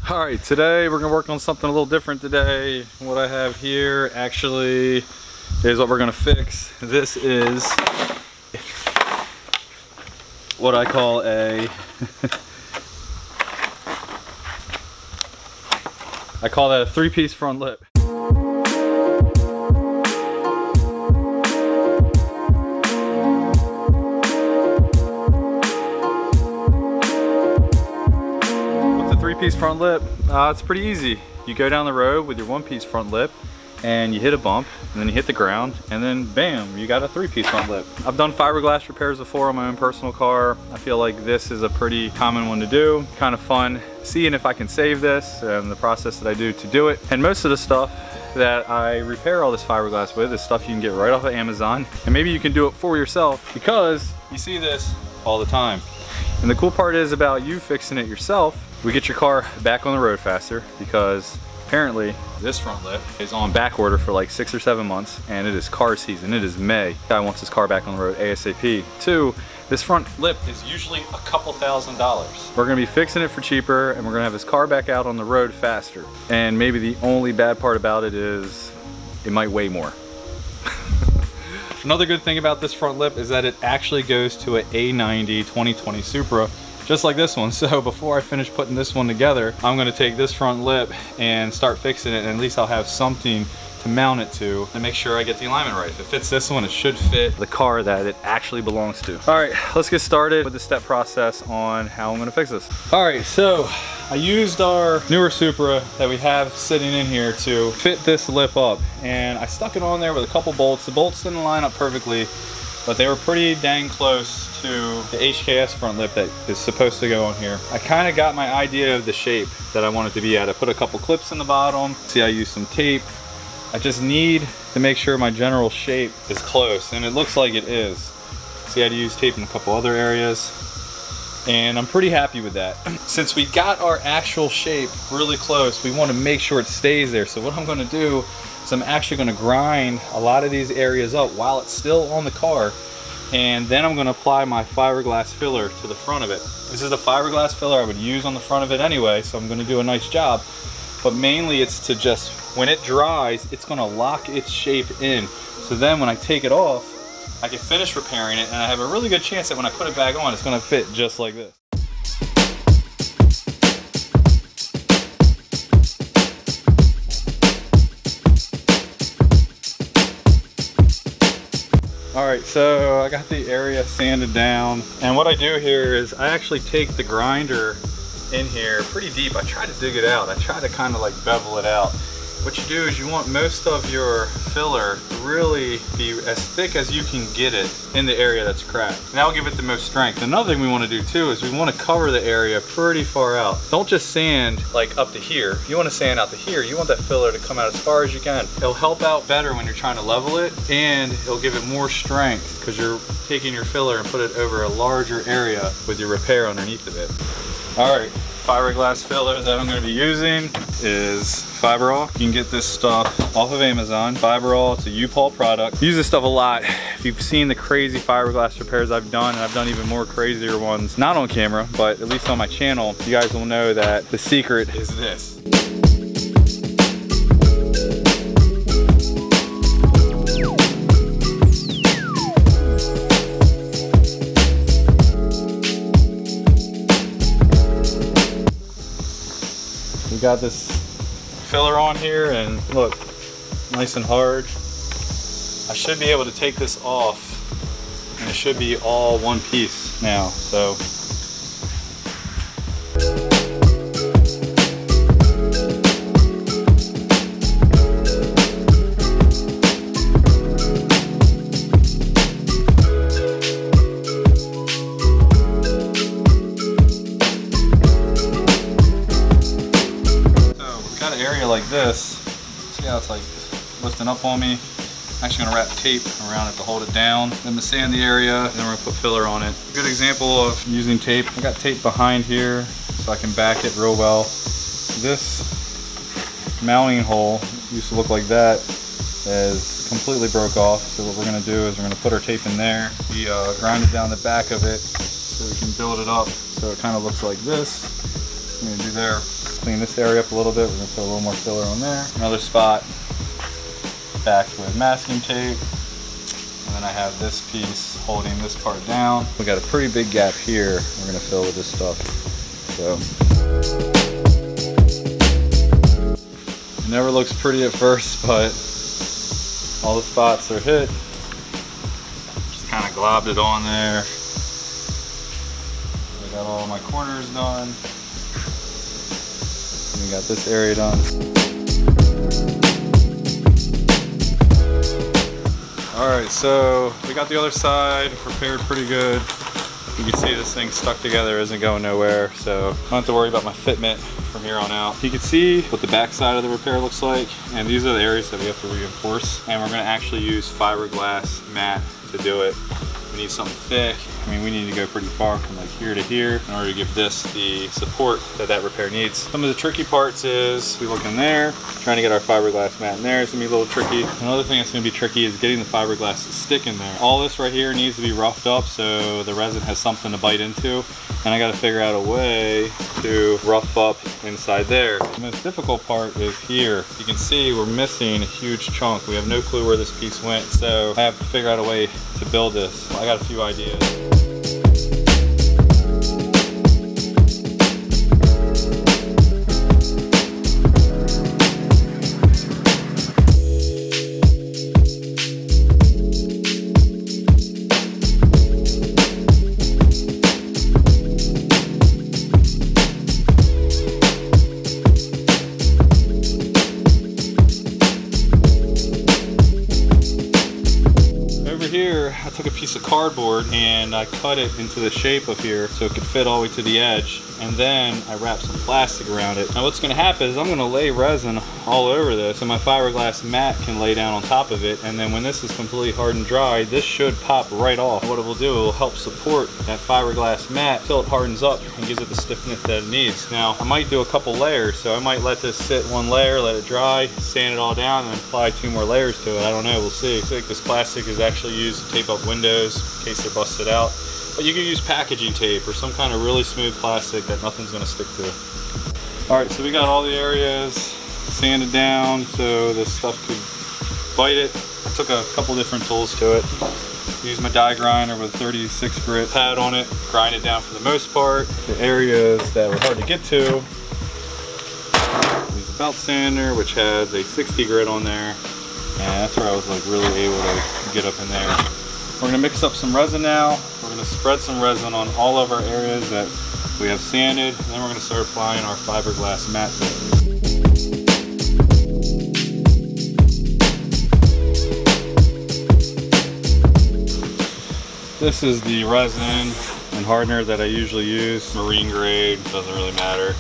All right, today we're gonna work on something a little different today. What I have here actually is what we're gonna fix. This is what I call a I call that a three-piece front lip. Three-piece front lip, it's pretty easy. You go down the road with your one-piece front lip and you hit a bump and then you hit the ground and then bam, you got a three-piece front lip. I've done fiberglass repairs before on my own personal car. I feel like this is a pretty common one to do. Kind of fun seeing if I can save this and the process that I do to do it. And most of the stuff that I repair all this fiberglass with is stuff you can get right off of Amazon, and maybe you can do it for yourself because you see this all the time. And the cool part is about you fixing it yourself, we get your car back on the road faster because apparently this front lip is on back order for like 6 or 7 months and it is car season. It is May. Guy wants his car back on the road ASAP. 2, this front lip is usually a couple $1,000s. We're gonna be fixing it for cheaper and we're gonna have his car back out on the road faster. And maybe the only bad part about it is it might weigh more. Another good thing about this front lip is that it actually goes to an A90 2020 Supra, just like this one. So before I finish putting this one together, I'm gonna take this front lip and start fixing it, and at least I'll have something to mount it to make sure I get the alignment right. If it fits this one, it should fit the car that it actually belongs to. All right, let's get started with the step process on how I'm gonna fix this. All right, so I used our newer Supra that we have sitting in here to fit this lip up, and I stuck it on there with a couple bolts. The bolts didn't line up perfectly, but they were pretty dang close to the HKS front lip that is supposed to go on here. I kind of got my idea of the shape that I want it to be at. I put a couple clips in the bottom. See, I used some tape. I just need to make sure my general shape is close, and it looks like it is. See, I had to use tape in a couple other areas, and I'm pretty happy with that. Since we got our actual shape really close, we want to make sure it stays there. So what I'm going to do is I'm actually going to grind a lot of these areas up while it's still on the car, and then I'm going to apply my fiberglass filler to the front of it. This is the fiberglass filler I would use on the front of it anyway, so I'm going to do a nice job. But mainly it's to just, when it dries, it's going to lock its shape in. So then when I take it off, I can finish repairing it, and I have a really good chance that when I put it back on, it's going to fit just like this. Alright, so I got the area sanded down, and what I do here is I actually take the grinder in here pretty deep. I try to dig it out. I try to kind of like bevel it out. What you do is you want most of your filler to really be as thick as you can get it in the area that's cracked. And that'll give it the most strength. Another thing we want to do too is we want to cover the area pretty far out. Don't just sand like up to here. You want to sand out to here. You want that filler to come out as far as you can. It'll help out better when you're trying to level it, and it'll give it more strength because you're taking your filler and put it over a larger area with your repair underneath of it. All right, fiberglass filler that I'm going to be using is Fiberall. You can get this stuff off of Amazon. Fiberall, it's a U-Paul product. I use this stuff a lot. If you've seen the crazy fiberglass repairs I've done, and I've done even more crazier ones, not on camera, but at least on my channel, you guys will know that the secret is this. We got this filler on here, and look, nice and hard. I should be able to take this off, and it should be all one piece now. So like this. See how it's like lifting up on me? I'm actually gonna wrap tape around it to hold it down. Then to sand the area, and then we're gonna put filler on it. Good example of using tape. I got tape behind here so I can back it real well. This mounting hole used to look like that, is completely broke off. So what we're gonna do is we're gonna put our tape in there. We grinded down the back of it so we can build it up so it kind of looks like this. I'm gonna do there. clean this area up a little bit. We're gonna put a little more filler on there. Another spot backed with masking tape. And then I have this piece holding this part down. We got a pretty big gap here. We're gonna fill with this stuff. So it never looks pretty at first, but all the spots are hit. Just kind of globbed it on there. I got all my corners done. And we got this area done. All right, so we got the other side prepared pretty good. You can see this thing stuck together, isn't going nowhere, so I don't have to worry about my fitment from here on out. You can see what the back side of the repair looks like, and these are the areas that we have to reinforce. And we're gonna actually use fiberglass mat to do it. We need something thick. I mean, we need to go pretty far from like here to here in order to give this the support that that repair needs. Some of the tricky parts is we look in there, trying to get our fiberglass mat in there is gonna be a little tricky. Another thing that's gonna be tricky is getting the fiberglass to stick in there. All this right here needs to be roughed up so the resin has something to bite into. And I gotta figure out a way to rough up inside there. The most difficult part is here. You can see we're missing a huge chunk. We have no clue where this piece went, so I have to figure out a way to build this. I got a few ideas. Here, I took a piece of cardboard and I cut it into the shape of here so it could fit all the way to the edge, and then I wrapped some plastic around it. Now what's going to happen is I'm going to lay resin all over this so my fiberglass mat can lay down on top of it, and then when this is completely hard and dry, this should pop right off. What it will do, it will help support that fiberglass mat till it hardens up and gives it the stiffness that it needs. Now I might do a couple layers, so I might let this sit one layer, let it dry, sand it all down, and then apply 2 more layers to it. I don't know, we'll see. I think this plastic is actually used to tape up windows in case they're busted out. But you can use packaging tape or some kind of really smooth plastic that nothing's going to stick to. Alright, so we got all the areas sanded down so this stuff could bite it. I took a couple different tools to it. Used my die grinder with a 36 grit pad on it, grind it down for the most part. The areas that were hard to get to, use a belt sander which has a 60 grit on there. And that's where I was like really able to get up in there. We're gonna mix up some resin now. We're gonna spread some resin on all of our areas that we have sanded, and then we're gonna start applying our fiberglass mat to it. This is the resin and hardener that I usually use. Marine grade, doesn't really matter.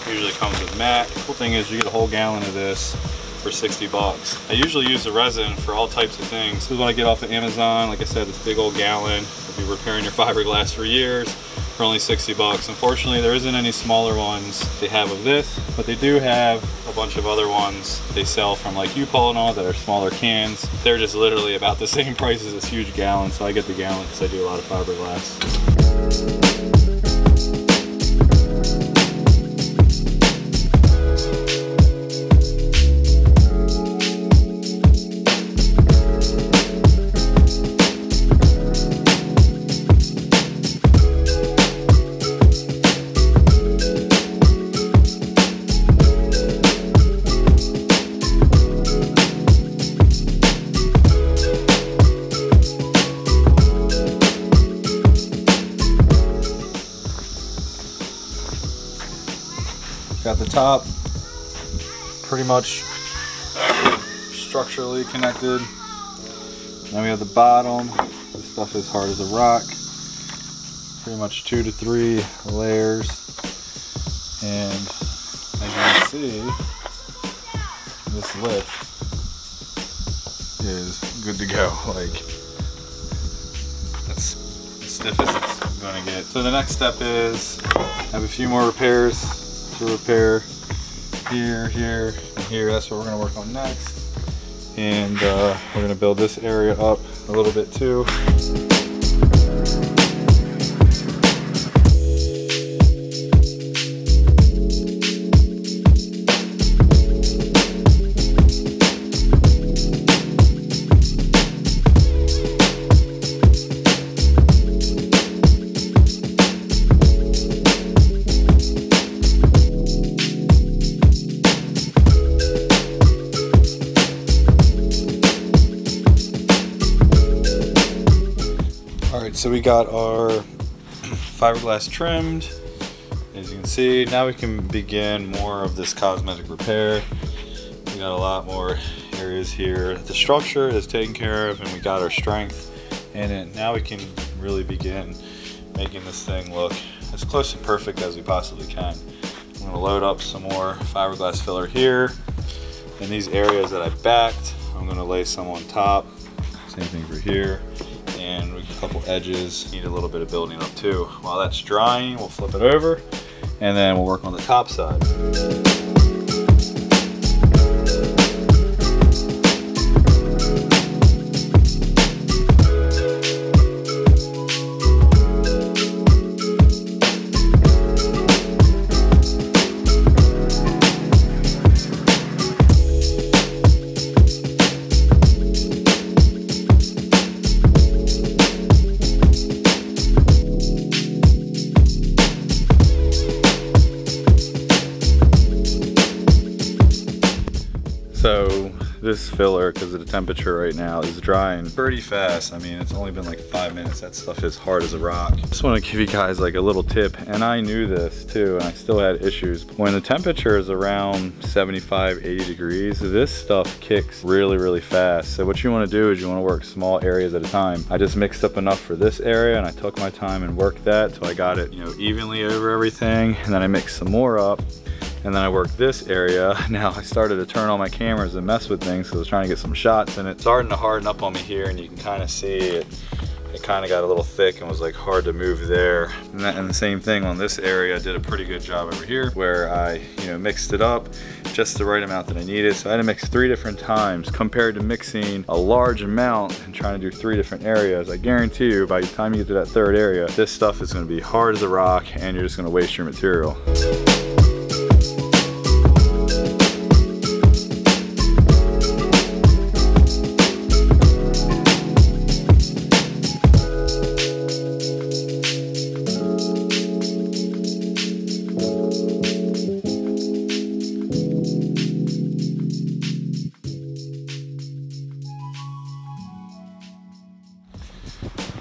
Usually comes with mat. The cool thing is you get a whole gallon of this for 60 bucks. I usually use the resin for all types of things. This is what I get off of Amazon. Like I said, this big old gallon. You'll be repairing your fiberglass for years for only 60 bucks. Unfortunately, there isn't any smaller ones they have of this, but they do have a bunch of other ones they sell from like U-Haul and all that are smaller cans. They're just literally about the same price as this huge gallon, so I get the gallon because I do a lot of fiberglass. Got the top pretty much structurally connected. Now we have the bottom. This stuff is hard as a rock. Pretty much 2 to 3 layers. And as you can see, this lip is good to go. Like, that's as stiff as it's gonna get. So the next step is I have a few more repairs to repair here, here, and here. That's what we're gonna work on next. And we're gonna build this area up a little bit too. so we got our fiberglass trimmed. As you can see, now we can begin more of this cosmetic repair. We got a lot more areas here. The structure is taken care of and we got our strength in it. Now we can really begin making this thing look as close to perfect as we possibly can. I'm gonna load up some more fiberglass filler here. In these areas that I backed, I'm gonna lay some on top. Same thing for here. And a couple edges need a little bit of building up too. While that's drying, we'll flip it over and then we'll work on the top side. So this filler, because of the temperature right now, is drying pretty fast. I mean, it's only been like 5 minutes. That stuff is hard as a rock. Just want to give you guys like a little tip, and I knew this too, and I still had issues. When the temperature is around 75, 80 degrees, this stuff kicks really, really fast. So what you want to do is you want to work small areas at a time. I just mixed up enough for this area, and I took my time and worked that till I got it, evenly over everything, and then I mixed some more up. And then I worked this area. Now I started to turn on my cameras and mess with things, so I was trying to get some shots in it. It's starting to harden up on me here, and you can kind of see it. It kind of got a little thick and was like hard to move there. And the same thing on this area. I did a pretty good job over here where I, mixed it up just the right amount that I needed. So I had to mix 3 different times compared to mixing a large amount and trying to do 3 different areas. I guarantee you by the time you get to that 3rd area, this stuff is going to be hard as a rock and you're just going to waste your material.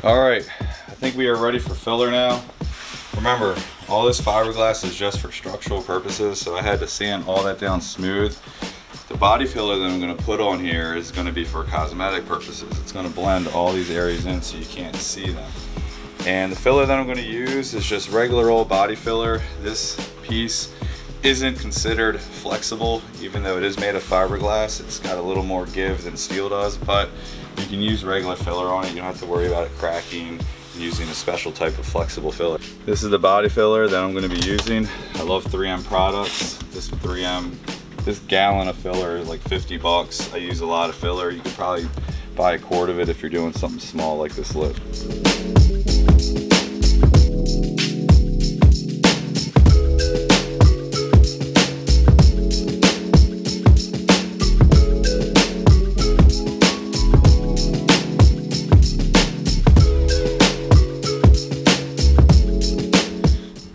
All right, I think we are ready for filler now. Remember, all this fiberglass is just for structural purposes, so I had to sand all that down smooth. The body filler that I'm gonna put on here is gonna be for cosmetic purposes. It's gonna blend all these areas in so you can't see them. And the filler that I'm gonna use is just regular old body filler. This piece isn't considered flexible, even though it is made of fiberglass. It's got a little more give than steel does, but you can use regular filler on it. You don't have to worry about it cracking using a special type of flexible filler. This is the body filler that I'm going to be using. I love 3M products. This gallon of filler is like 50 bucks. I use a lot of filler. You could probably buy a quart of it if you're doing something small like this lip.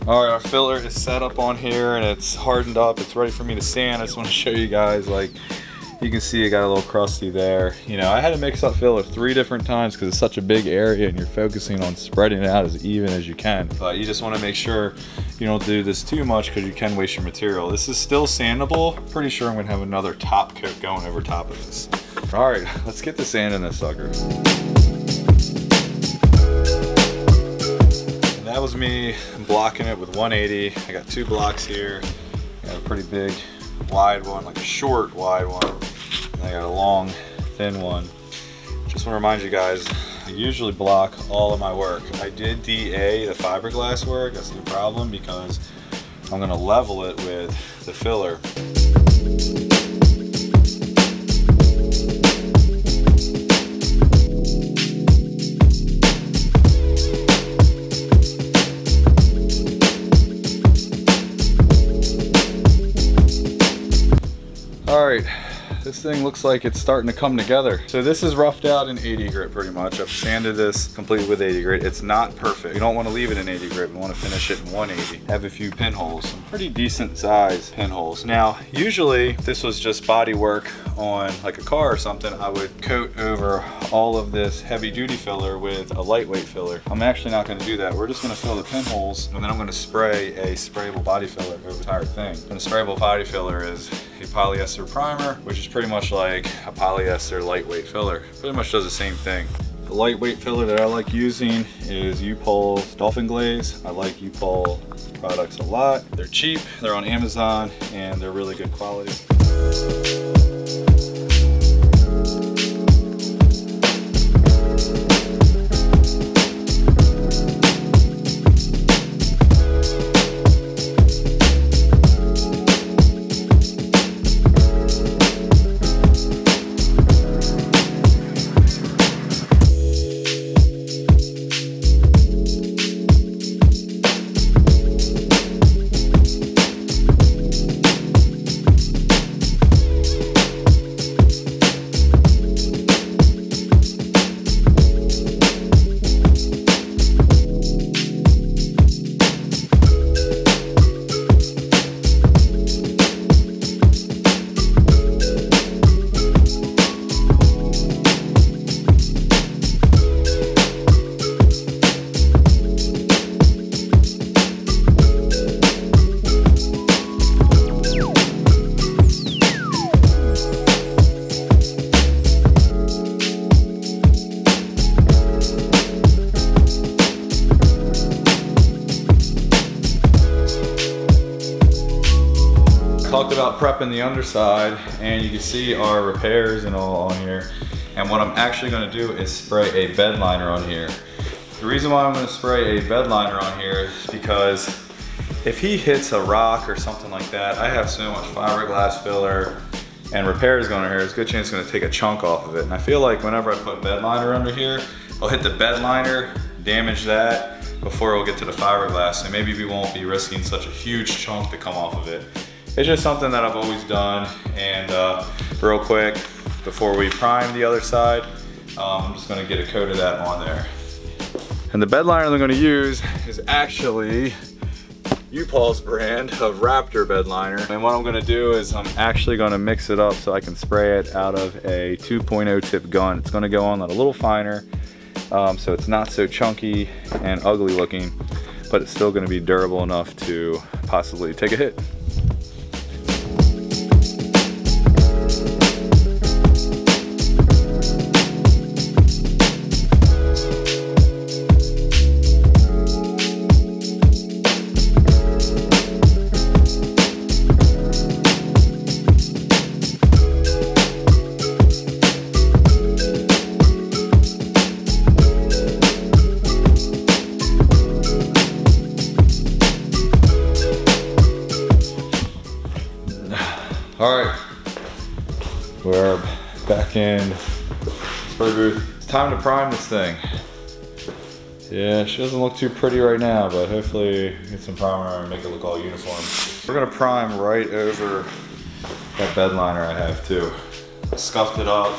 All right, our filler is set up on here and it's hardened up. It's ready for me to sand. I just want to show you guys, like, you can see it got a little crusty there. I had to mix up filler 3 different times because it's such a big area and you're focusing on spreading it out as even as you can. But you just want to make sure you don't do this too much because you can waste your material. This is still sandable. Pretty sure I'm going to have another top coat going over top of this. All right, let's get the sand in this sucker. That was me blocking it with 180. I got 2 blocks here. I got a pretty big wide one, like a short wide one. And I got a long thin one. Just want to remind you guys, I usually block all of my work. I did DA the fiberglass work. That's no problem because I'm going to level it with the filler. All right, this thing looks like it's starting to come together. So this is roughed out in 80 grit pretty much. I've sanded this completely with 80 grit. It's not perfect. You don't want to leave it in 80 grit. We want to finish it in 180. Have a few pinholes, some pretty decent size pinholes. Now, usually if this was just body work on like a car or something, I would coat over all of this heavy duty filler with a lightweight filler. I'm actually not going to do that. We're just going to fill the pinholes, and then I'm going to spray a sprayable body filler over the entire thing. And the sprayable body filler is a polyester primer, which is pretty much like a polyester lightweight filler. Pretty much does the same thing. The lightweight filler that I like using is U-POL's Dolphin Glaze. I like U-POL products a lot. They're cheap, they're on Amazon, and they're really good quality. Talked about prepping the underside, and you can see our repairs and all on here. And what I'm actually going to do is spray a bed liner on here. The reason why I'm going to spray a bed liner on here is because if he hits a rock or something like that, I have so much fiberglass filler and repairs going on here, there's a good chance it's going to take a chunk off of it. And I feel like whenever I put bed liner under here, I'll hit the bed liner, damage that before it'll get to the fiberglass. So maybe we won't be risking such a huge chunk to come off of it. It's just something that I've always done. And real quick, before we prime the other side, I'm just gonna get a coat of that on there. And the bed liner I'm gonna use is actually U-POL's brand of Raptor bed liner. And what I'm gonna do is I'm actually gonna mix it up so I can spray it out of a 2.0 tip gun. It's gonna go on a little finer, so it's not so chunky and ugly looking, but it's still gonna be durable enough to possibly take a hit. All right, we're back in spray booth. It's time to prime this thing. Yeah, she doesn't look too pretty right now, but hopefully get some primer and make it look all uniform. We're gonna prime right over that bed liner I have too. Scuffed it up,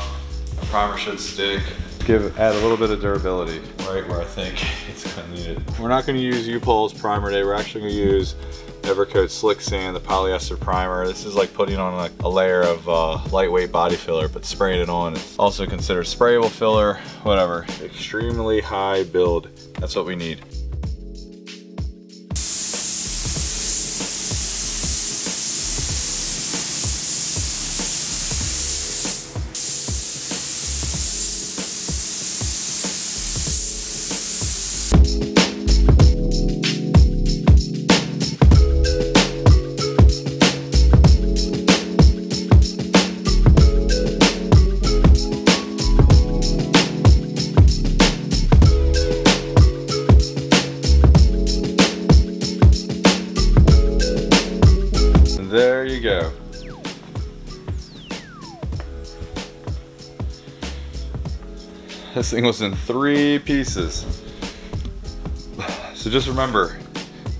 the primer should stick. Add a little bit of durability right where I think it's gonna need it. We're not gonna use U-POL's primer today. We're actually gonna use Evercoat Slick Sand, the polyester primer. This is like putting on like a layer of lightweight body filler, but spraying it on. It's also considered sprayable filler, whatever. Extremely high build. That's what we need. There you go. This thing was in 3 pieces. So just remember,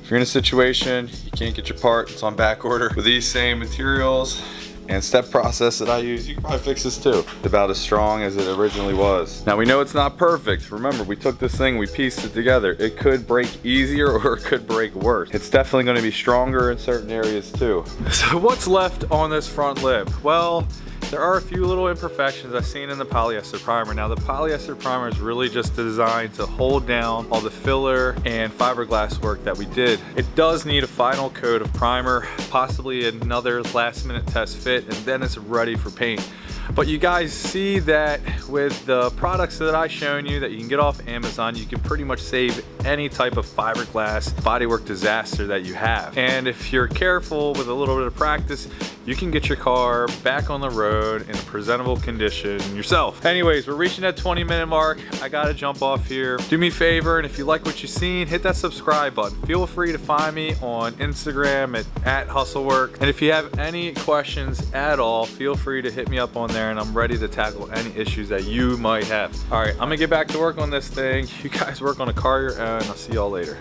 if you're in a situation, you can't get your part, it's on back order. With these same materials, and step process that I use, you can probably fix this too. It's about as strong as it originally was. Now we know it's not perfect. Remember, we took this thing, we pieced it together. It could break easier or it could break worse. It's definitely going to be stronger in certain areas too. So what's left on this front lip? Well, there are a few little imperfections I've seen in the polyester primer. Now the polyester primer is really just designed to hold down all the filler and fiberglass work that we did. It does need a final coat of primer, possibly another last minute test fit, and then it's ready for paint. But you guys see that with the products that I've shown you that you can get off Amazon, you can pretty much save any type of fiberglass bodywork disaster that you have. And if you're careful with a little bit of practice, you can get your car back on the road in a presentable condition yourself. Anyways, we're reaching that 20-minute mark. I gotta jump off here. Do me a favor, and if you like what you've seen, hit that subscribe button. Feel free to find me on Instagram at HustleWork. And if you have any questions at all, feel free to hit me up on there, and I'm ready to tackle any issues that you might have. All right, I'm gonna get back to work on this thing. You guys work on a car your own. I'll see y'all later.